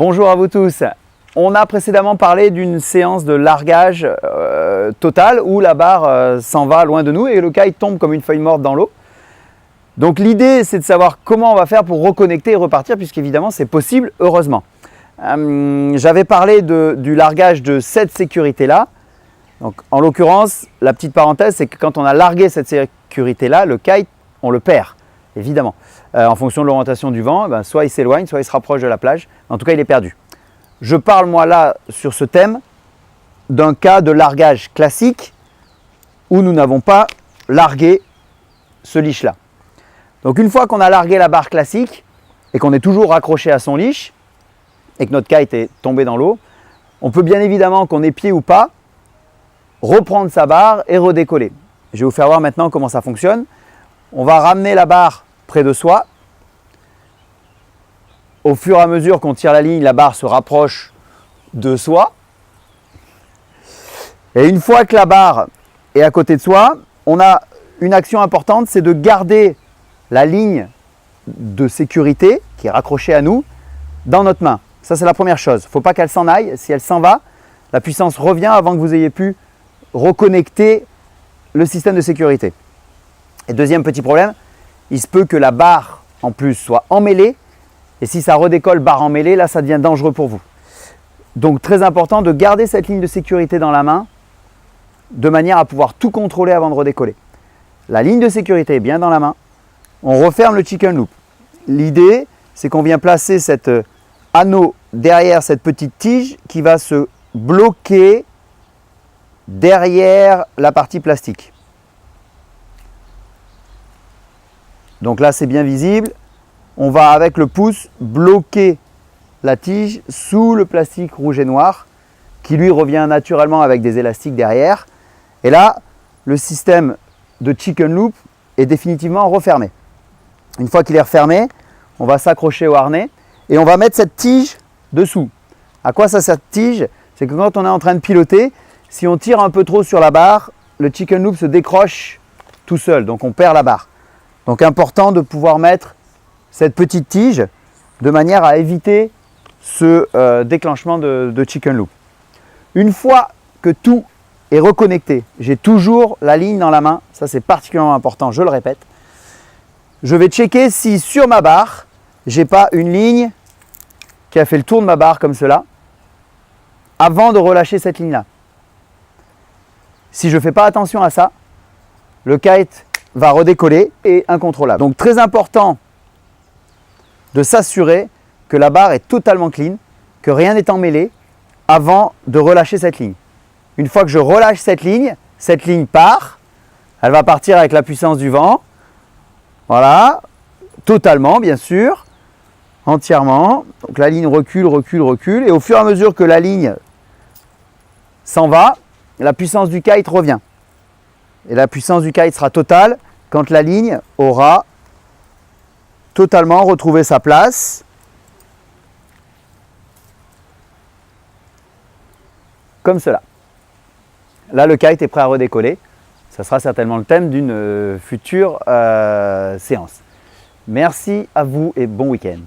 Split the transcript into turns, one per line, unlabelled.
Bonjour à vous tous. On a précédemment parlé d'une séance de largage total où la barre s'en va loin de nous et le kite tombe comme une feuille morte dans l'eau. Donc l'idée c'est de savoir comment on va faire pour reconnecter et repartir, puisqu'évidemment c'est possible, heureusement. J'avais parlé du largage de cette sécurité-là. Donc en l'occurrence, la petite parenthèse, c'est que quand on a largué cette sécurité-là, le kite, on le perd, évidemment. En fonction de l'orientation du vent, soit il s'éloigne, soit il se rapproche de la plage. En tout cas, il est perdu. Je parle moi là, sur ce thème, d'un cas de largage classique où nous n'avons pas largué ce leash-là. Donc une fois qu'on a largué la barre classique et qu'on est toujours raccroché à son leash et que notre kite est tombé dans l'eau, on peut bien évidemment, qu'on ait pied ou pas, reprendre sa barre et redécoller. Je vais vous faire voir maintenant comment ça fonctionne. On va ramener la barre près de soi. Au fur et à mesure qu'on tire la ligne, la barre se rapproche de soi. Et une fois que la barre est à côté de soi, on a une action importante, c'est de garder la ligne de sécurité qui est raccrochée à nous dans notre main. Ça, c'est la première chose. Il ne faut pas qu'elle s'en aille. Si elle s'en va, la puissance revient avant que vous ayez pu reconnecter le système de sécurité. Et deuxième petit problème, il se peut que la barre en plus soit emmêlée. Et si ça redécolle barre emmêlée, là ça devient dangereux pour vous. Donc très important de garder cette ligne de sécurité dans la main de manière à pouvoir tout contrôler avant de redécoller. La ligne de sécurité est bien dans la main. On referme le chicken loop. L'idée, c'est qu'on vient placer cet anneau derrière cette petite tige qui va se bloquer derrière la partie plastique. Donc là, c'est bien visible. On va avec le pouce bloquer la tige sous le plastique rouge et noir qui lui revient naturellement avec des élastiques derrière. Et là, le système de chicken loop est définitivement refermé. Une fois qu'il est refermé, on va s'accrocher au harnais et on va mettre cette tige dessous. À quoi ça sert cette tige? C'est que quand on est en train de piloter, si on tire un peu trop sur la barre, le chicken loop se décroche tout seul, donc on perd la barre. Donc important de pouvoir mettre cette petite tige de manière à éviter ce déclenchement de chicken loop. Une fois que tout est reconnecté, j'ai toujours la ligne dans la main, ça c'est particulièrement important, je le répète. Je vais checker si sur ma barre, j'ai pas une ligne qui a fait le tour de ma barre comme cela, avant de relâcher cette ligne-là. Si je ne fais pas attention à ça, le kite va redécoller et incontrôlable. Donc très important de s'assurer que la barre est totalement clean, que rien n'est emmêlé avant de relâcher cette ligne. Une fois que je relâche cette ligne part, elle va partir avec la puissance du vent. Voilà, totalement bien sûr, entièrement. Donc la ligne recule, recule, recule et au fur et à mesure que la ligne s'en va, la puissance du kite revient. Et la puissance du kite sera totale quand la ligne aura totalement retrouvé sa place. Comme cela. Là, le kite est prêt à redécoller. Ça sera certainement le thème d'une future séance. Merci à vous et bon week-end.